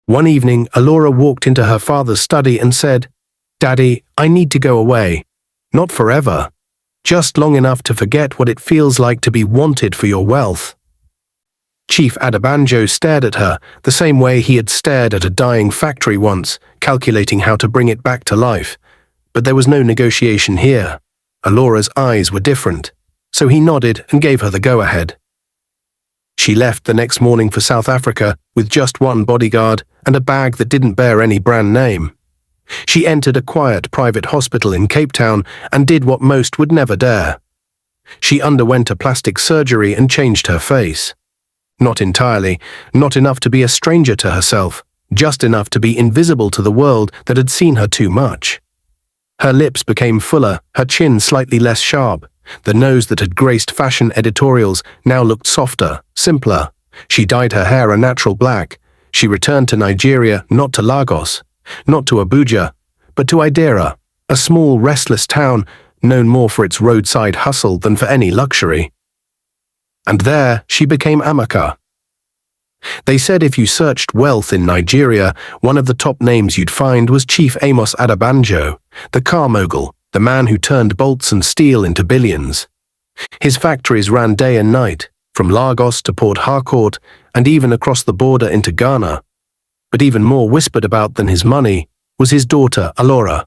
One evening, Alora walked into her father's study and said, "Daddy, I need to go away. Not forever. Just long enough to forget what it feels like to be wanted for your wealth." Chief Adebanjo stared at her the same way he had stared at a dying factory once, calculating how to bring it back to life. But there was no negotiation here. Alora's eyes were different, so he nodded and gave her the go-ahead. She left the next morning for South Africa with just one bodyguard and a bag that didn't bear any brand name. She entered a quiet private hospital in Cape Town and did what most would never dare. She underwent a plastic surgery and changed her face. Not entirely, not enough to be a stranger to herself, just enough to be invisible to the world that had seen her too much. Her lips became fuller, her chin slightly less sharp. The nose that had graced fashion editorials now looked softer, simpler. She dyed her hair a natural black. She returned to Nigeria, not to Lagos, not to Abuja, but to Idera, a small, restless town known more for its roadside hustle than for any luxury. And there she became Amaka. They said if you searched wealth in Nigeria, one of the top names you'd find was Chief Amos Adebanjo, the car mogul, the man who turned bolts and steel into billions. His factories ran day and night, from Lagos to Port Harcourt, and even across the border into Ghana. But even more whispered about than his money was his daughter, Alora.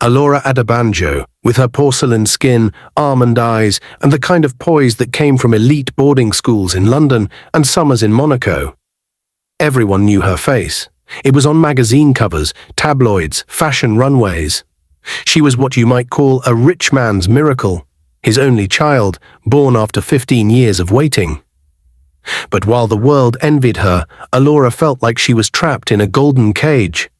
Alora Adebanjo, with her porcelain skin, almond eyes, and the kind of poise that came from elite boarding schools in London and summers in Monaco. Everyone knew her face. It was on magazine covers, tabloids, fashion runways. She was what you might call a rich man's miracle, his only child, born after 15 years of waiting. But while the world envied her, Alora felt like she was trapped in a golden cage.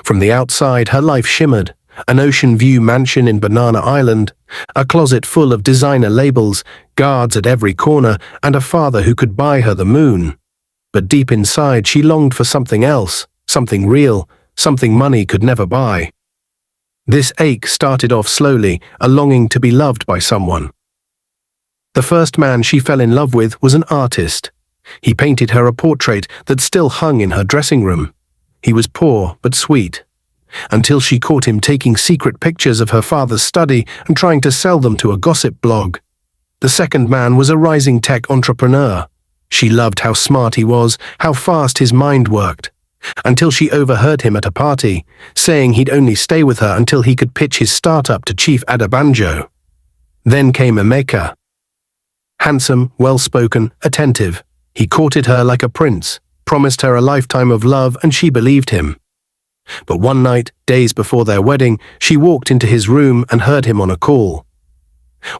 From the outside, her life shimmered. An ocean view mansion in Banana Island, a closet full of designer labels, guards at every corner, and a father who could buy her the moon. But deep inside, she longed for something else, something real, something money could never buy. This ache started off slowly, a longing to be loved by someone. The first man she fell in love with was an artist. He painted her a portrait that still hung in her dressing room. He was poor but sweet. Until she caught him taking secret pictures of her father's study and trying to sell them to a gossip blog. The second man was a rising tech entrepreneur. She loved how smart he was, how fast his mind worked. Until she overheard him at a party, saying he'd only stay with her until he could pitch his startup to Chief Adebanjo. Then came Amaka. Handsome, well-spoken, attentive. He courted her like a prince, promised her a lifetime of love, and she believed him. But one night, days before their wedding, she walked into his room and heard him on a call.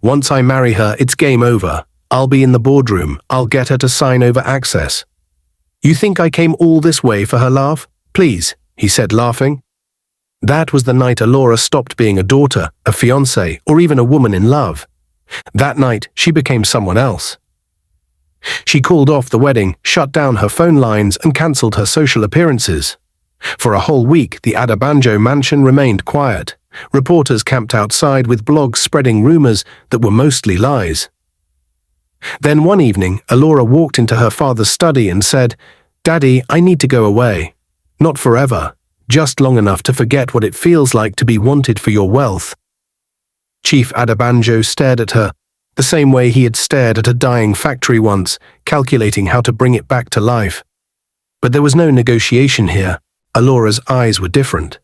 "Once I marry her, it's game over. I'll be in the boardroom. I'll get her to sign over access." "You think I came all this way for her laugh? Please," he said, laughing. That was the night Alora stopped being a daughter, a fiancée, or even a woman in love. That night, she became someone else. She called off the wedding, shut down her phone lines, and cancelled her social appearances. For a whole week, the Adebanjo mansion remained quiet. Reporters camped outside with blogs spreading rumors that were mostly lies. Then one evening, Alora walked into her father's study and said, "Daddy, I need to go away. Not forever, just long enough to forget what it feels like to be wanted for your wealth." Chief Adebanjo stared at her, the same way he had stared at a dying factory once, calculating how to bring it back to life. But there was no negotiation here. Alora's eyes were different,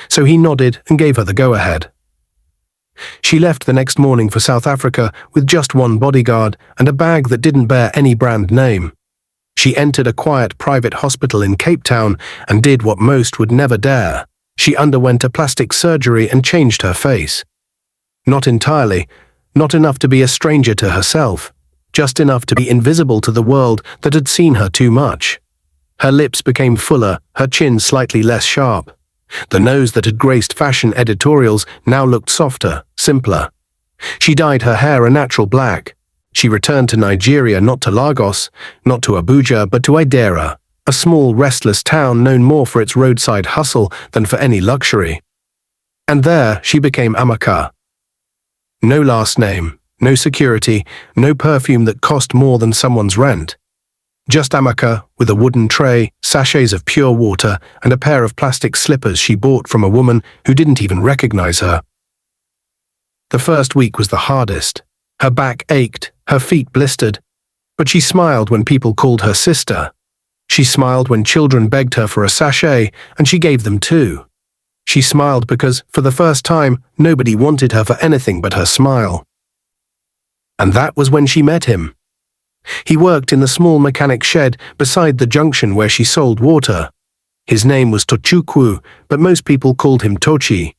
so he nodded and gave her the go-ahead. She left the next morning for South Africa with just one bodyguard and a bag that didn't bear any brand name. She entered a quiet private hospital in Cape Town and did what most would never dare. She underwent a plastic surgery and changed her face. Not entirely, not enough to be a stranger to herself, just enough to be invisible to the world that had seen her too much. Her lips became fuller, her chin slightly less sharp. The nose that had graced fashion editorials now looked softer, simpler. She dyed her hair a natural black. She returned to Nigeria, not to Lagos, not to Abuja, but to Idera, a small, restless town known more for its roadside hustle than for any luxury. And there she became Amaka. No last name, no security, no perfume that cost more than someone's rent. Just Amaka, with a wooden tray, sachets of pure water, and a pair of plastic slippers she bought from a woman who didn't even recognize her. The first week was the hardest. Her back ached, her feet blistered, but she smiled when people called her sister. She smiled when children begged her for a sachet, and she gave them too. She smiled because, for the first time, nobody wanted her for anything but her smile. And that was when she met him. He worked in the small mechanic shed beside the junction where she sold water. His name was Tochi, but most people called him Tochi.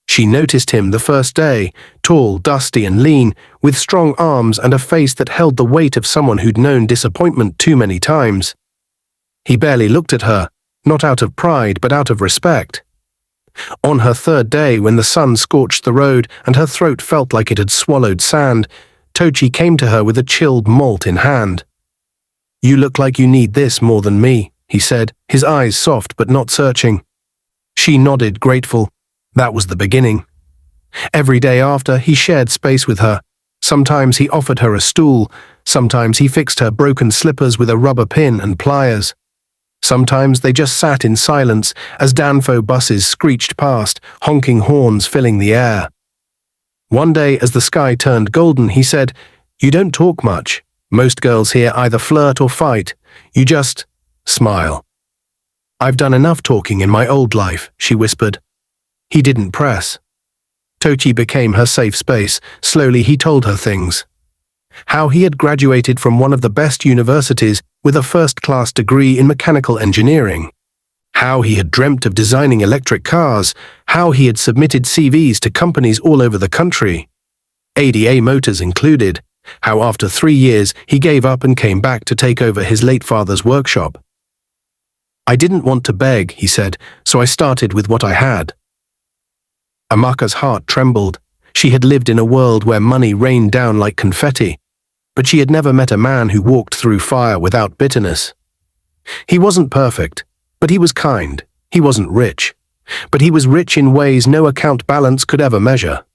She noticed him the first day, tall, dusty and lean, with strong arms and a face that held the weight of someone who'd known disappointment too many times. He barely looked at her, not out of pride but out of respect. On her third day, when the sun scorched the road and her throat felt like it had swallowed sand, Tochi came to her with a chilled malt in hand. "You look like you need this more than me," he said, his eyes soft but not searching. She nodded, grateful. That was the beginning. Every day after, he shared space with her. Sometimes he offered her a stool. Sometimes he fixed her broken slippers with a rubber pin and pliers. Sometimes they just sat in silence as Danfo buses screeched past, honking horns filling the air. One day, as the sky turned golden, he said, "You don't talk much. Most girls here either flirt or fight. You just smile." "I've done enough talking in my old life," she whispered. He didn't press. Tochi became her safe space. Slowly he told her things. How he had graduated from one of the best universities with a first-class degree in mechanical engineering. How he had dreamt of designing electric cars. How he had submitted CVs to companies all over the country, ADA Motors included. How after 3 years he gave up and came back to take over his late father's workshop. "I didn't want to beg," he said, "so I started with what I had." Amaka's heart trembled. She had lived in a world where money rained down like confetti, but she had never met a man who walked through fire without bitterness. He wasn't perfect, but he was kind. He wasn't rich, but he was rich in ways no account balance could ever measure.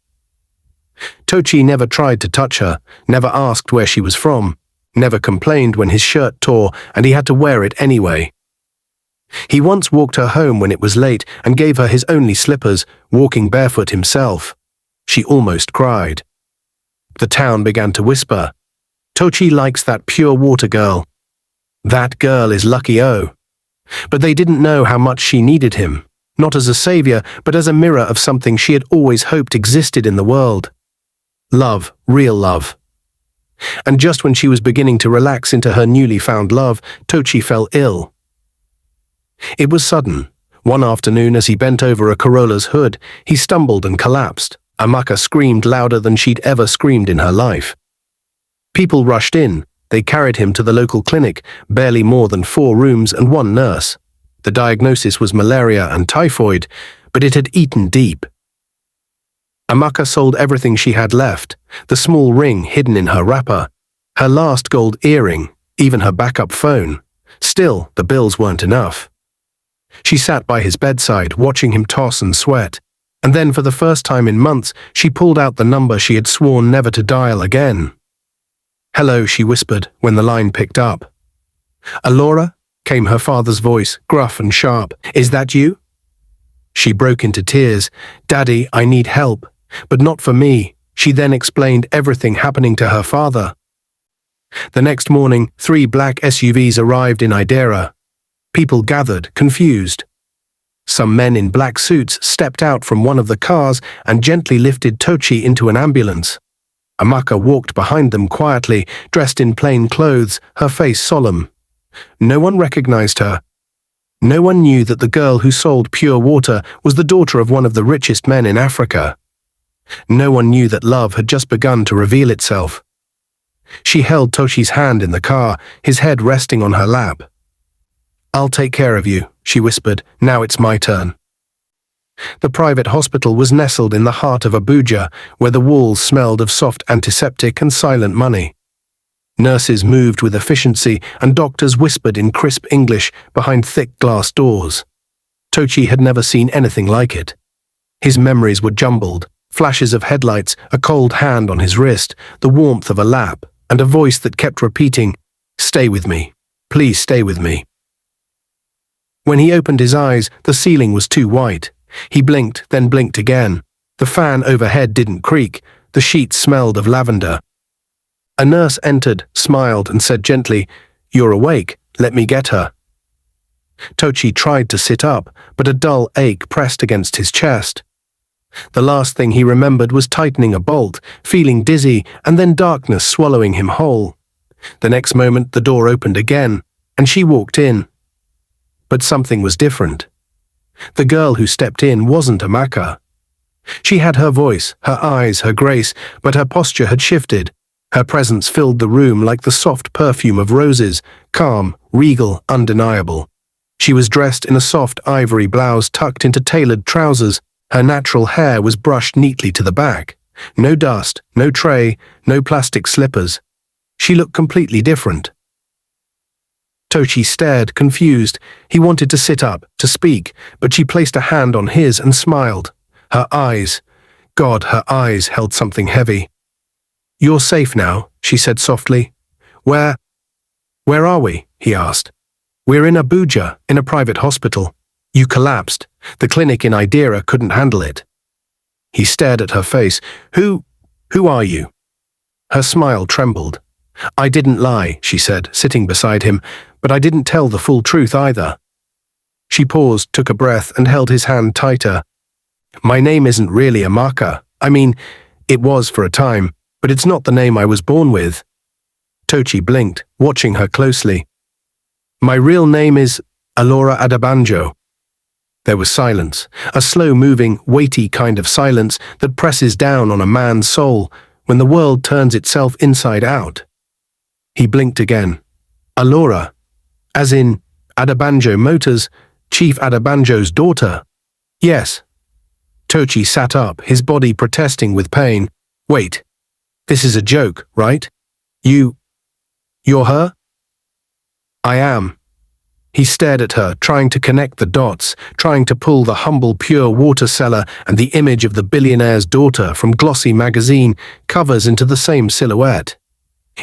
Tochi never tried to touch her, never asked where she was from, never complained when his shirt tore and he had to wear it anyway. He once walked her home when it was late and gave her his only slippers, walking barefoot himself. She almost cried. The town began to whisper, "Tochi likes that pure water girl. That girl is Lucky O." But they didn't know how much she needed him, not as a savior, but as a mirror of something she had always hoped existed in the world. Love, real love. And just when she was beginning to relax into her newly found love, Tochi fell ill. It was sudden. One afternoon, as he bent over a Corolla's hood, he stumbled and collapsed. Amaka screamed louder than she'd ever screamed in her life. People rushed in. They carried him to the local clinic, barely more than 4 rooms and 1 nurse. The diagnosis was malaria and typhoid, but it had eaten deep. Amaka sold everything she had left, the small ring hidden in her wrapper, her last gold earring, even her backup phone. Still, the bills weren't enough. She sat by his bedside, watching him toss and sweat, and then for the first time in months, she pulled out the number she had sworn never to dial again. "Hello," she whispered when the line picked up. "Alora?" came her father's voice, gruff and sharp. "Is that you?" She broke into tears. "Daddy, I need help, but not for me." She then explained everything happening to her father. The next morning, 3 black SUVs arrived in Idera. People gathered, confused. Some men in black suits stepped out from one of the cars and gently lifted Tochi into an ambulance. Amaka walked behind them quietly, dressed in plain clothes, her face solemn. No one recognized her. No one knew that the girl who sold pure water was the daughter of one of the richest men in Africa. No one knew that love had just begun to reveal itself. She held Tochi's hand in the car, his head resting on her lap. "I'll take care of you," she whispered. "Now it's my turn." The private hospital was nestled in the heart of Abuja, where the walls smelled of soft antiseptic and silent money. Nurses moved with efficiency, and doctors whispered in crisp English behind thick glass doors. Tochi had never seen anything like it. His memories were jumbled, flashes of headlights, a cold hand on his wrist, the warmth of a lap, and a voice that kept repeating, "Stay with me." Please stay with me." When he opened his eyes, the ceiling was too white. He blinked, then blinked again. The fan overhead didn't creak. The sheets smelled of lavender. A nurse entered, smiled, and said gently, "You're awake. Let me get her." Tochi tried to sit up, but a dull ache pressed against his chest. The last thing he remembered was tightening a bolt, feeling dizzy, and then darkness swallowing him whole. The next moment the door opened again, and she walked in. But something was different. The girl who stepped in wasn't Amaka. She had her voice, her eyes, her grace, but her posture had shifted. Her presence filled the room like the soft perfume of roses, calm, regal, undeniable. She was dressed in a soft ivory blouse tucked into tailored trousers. Her natural hair was brushed neatly to the back. No dust, no tray, no plastic slippers. She looked completely different. Tochi stared, confused. He wanted to sit up, to speak, but she placed a hand on his and smiled. Her eyes, God, her eyes held something heavy. "You're safe now," she said softly. Where are we?" he asked. "We're in Abuja, in a private hospital. You collapsed. The clinic in Idira couldn't handle it." He stared at her face. Who are you?" Her smile trembled. "I didn't lie," she said, sitting beside him, "but I didn't tell the full truth either." She paused, took a breath, and held his hand tighter. "My name isn't really Amaka. I mean, it was for a time, but it's not the name I was born with." Tochi blinked, watching her closely. "My real name is Alora Adebanjo." There was silence, a slow-moving, weighty kind of silence that presses down on a man's soul when the world turns itself inside out. He blinked again. "Alora, as in Adebanjo Motors, Chief Adebanjo's daughter?" "Yes." Tochi sat up, his body protesting with pain. "Wait, this is a joke, right? You're her?" "I am." He stared at her, trying to connect the dots, trying to pull the humble pure water seller and the image of the billionaire's daughter from glossy magazine covers into the same silhouette.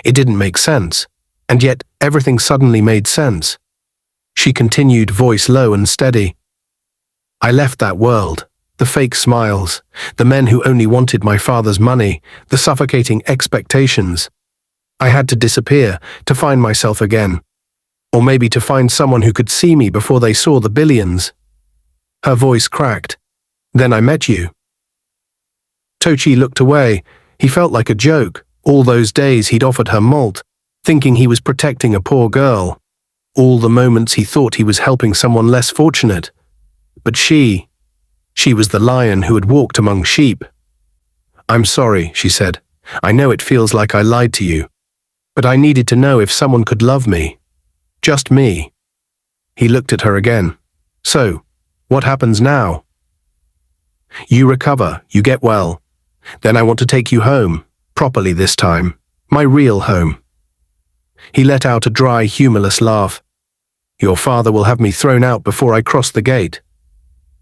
It didn't make sense, and yet everything suddenly made sense. She continued, voice low and steady. "I left that world. The fake smiles, the men who only wanted my father's money, the suffocating expectations. I had to disappear, to find myself again. Or maybe to find someone who could see me before they saw the billions." Her voice cracked. "Then I met you." Tochi looked away. He felt like a joke. All those days he'd offered her malt, thinking he was protecting a poor girl. All the moments he thought he was helping someone less fortunate. But she was the lion who had walked among sheep. "I'm sorry," she said. "I know it feels like I lied to you. But I needed to know if someone could love me. Just me." He looked at her again. "So, what happens now?" "You recover, you get well. Then I want to take you home, properly this time, my real home." He let out a dry, humorless laugh. "Your father will have me thrown out before I cross the gate."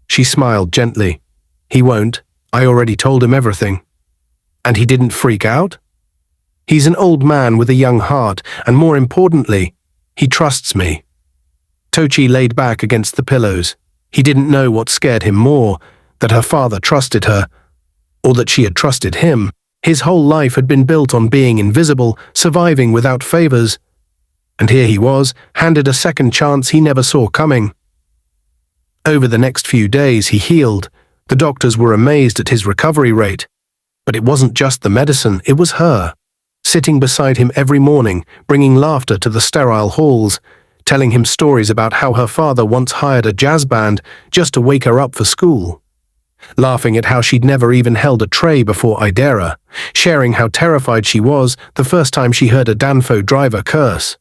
She smiled gently. "He won't. I already told him everything." "And he didn't freak out?" "He's an old man with a young heart, and more importantly, he trusts me." Tochi laid back against the pillows. He didn't know what scared him more, that her father trusted her, or that she had trusted him. His whole life had been built on being invisible, surviving without favors. And here he was, handed a second chance he never saw coming. Over the next few days he healed. The doctors were amazed at his recovery rate. But it wasn't just the medicine, it was her. Sitting beside him every morning, bringing laughter to the sterile halls, telling him stories about how her father once hired a jazz band just to wake her up for school. Laughing at how she'd never even held a tray before Idera, sharing how terrified she was the first time she heard a Danfo driver curse.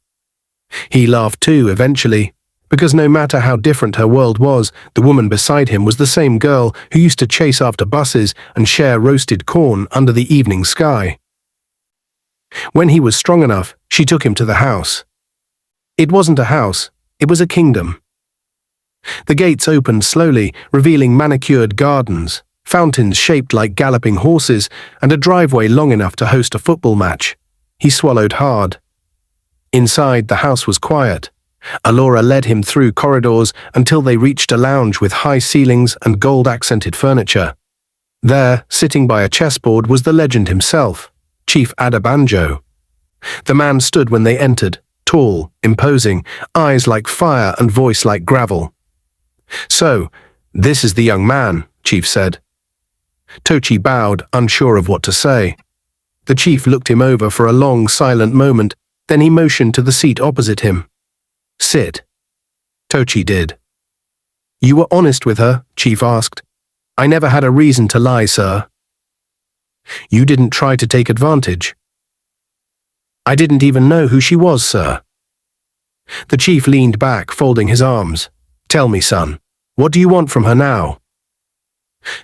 He laughed too, eventually, because no matter how different her world was, the woman beside him was the same girl who used to chase after buses and share roasted corn under the evening sky. When he was strong enough, she took him to the house. It wasn't a house, it was a kingdom. The gates opened slowly, revealing manicured gardens, fountains shaped like galloping horses, and a driveway long enough to host a football match. He swallowed hard. Inside, the house was quiet. Alora led him through corridors until they reached a lounge with high ceilings and gold-accented furniture. There, sitting by a chessboard, was the legend himself, Chief Adebanjo. The man stood when they entered, tall, imposing, eyes like fire and voice like gravel. "So, this is the young man," Chief said. Tochi bowed, unsure of what to say. The chief looked him over for a long, silent moment, then he motioned to the seat opposite him. "Sit." Tochi did. "You were honest with her?" Chief asked. "I never had a reason to lie, sir." "You didn't try to take advantage?" "I didn't even know who she was, sir." The chief leaned back, folding his arms. "Tell me, son, what do you want from her now?"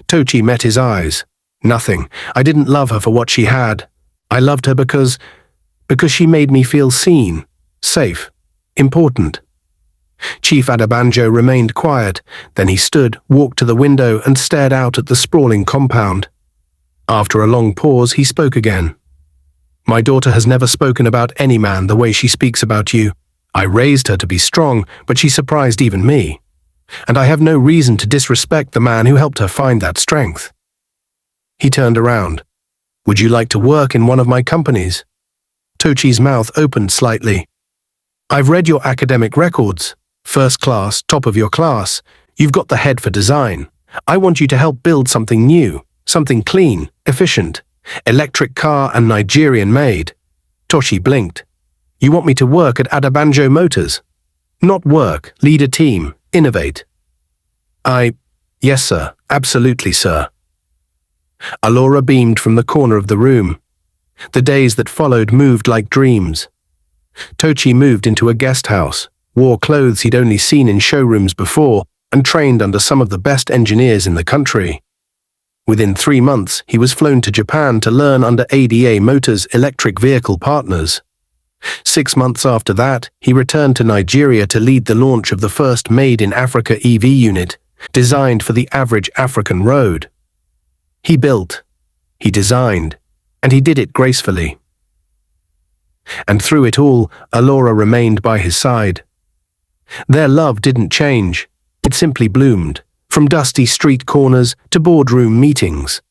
Tochi met his eyes. "Nothing. I didn't love her for what she had. I loved her because she made me feel seen, safe, important." Chief Adebanjo remained quiet, then he stood, walked to the window and stared out at the sprawling compound. After a long pause, he spoke again. "My daughter has never spoken about any man the way she speaks about you. I raised her to be strong, but she surprised even me. And I have no reason to disrespect the man who helped her find that strength." He turned around. "Would you like to work in one of my companies?" Tochi's mouth opened slightly. "I've read your academic records. First class, top of your class. You've got the head for design. I want you to help build something new, something clean, efficient. Electric car and Nigerian made." Tochi blinked. "You want me to work at Adebanjo Motors?" "Not work, lead a team, innovate." Yes, sir, absolutely, sir." Alora beamed from the corner of the room. The days that followed moved like dreams. Tochi moved into a guest house, wore clothes he'd only seen in showrooms before, and trained under some of the best engineers in the country. Within 3 months, he was flown to Japan to learn under ADA Motors' electric vehicle partners. 6 months after that, he returned to Nigeria to lead the launch of the first made-in-Africa EV unit, designed for the average African road. He built, he designed, and he did it gracefully. And through it all, Alora remained by his side. Their love didn't change, it simply bloomed, from dusty street corners to boardroom meetings,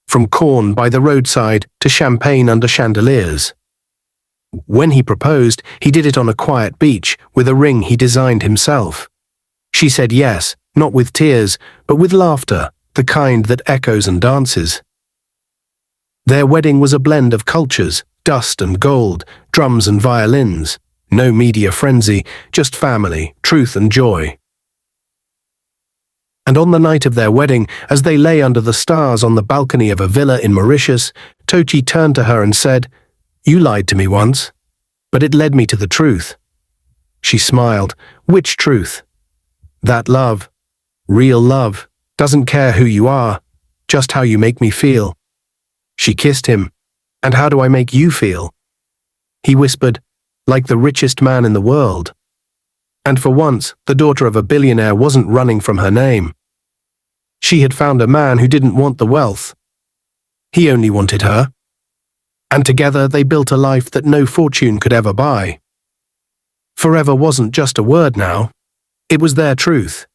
from corn by the roadside to champagne under chandeliers. When he proposed, he did it on a quiet beach with a ring he designed himself. She said yes, not with tears, but with laughter, the kind that echoes and dances. Their wedding was a blend of cultures, dust and gold, drums and violins. No media frenzy, just family, truth and joy. And on the night of their wedding, as they lay under the stars on the balcony of a villa in Mauritius, Tochi turned to her and said, "You lied to me once, but it led me to the truth." She smiled. "Which truth?" "That love, real love, doesn't care who you are, just how you make me feel." She kissed him. "And how do I make you feel?" He whispered, "Like the richest man in the world." And for once, the daughter of a billionaire wasn't running from her name. She had found a man who didn't want the wealth. He only wanted her. And together they built a life that no fortune could ever buy. Forever wasn't just a word now. It was their truth.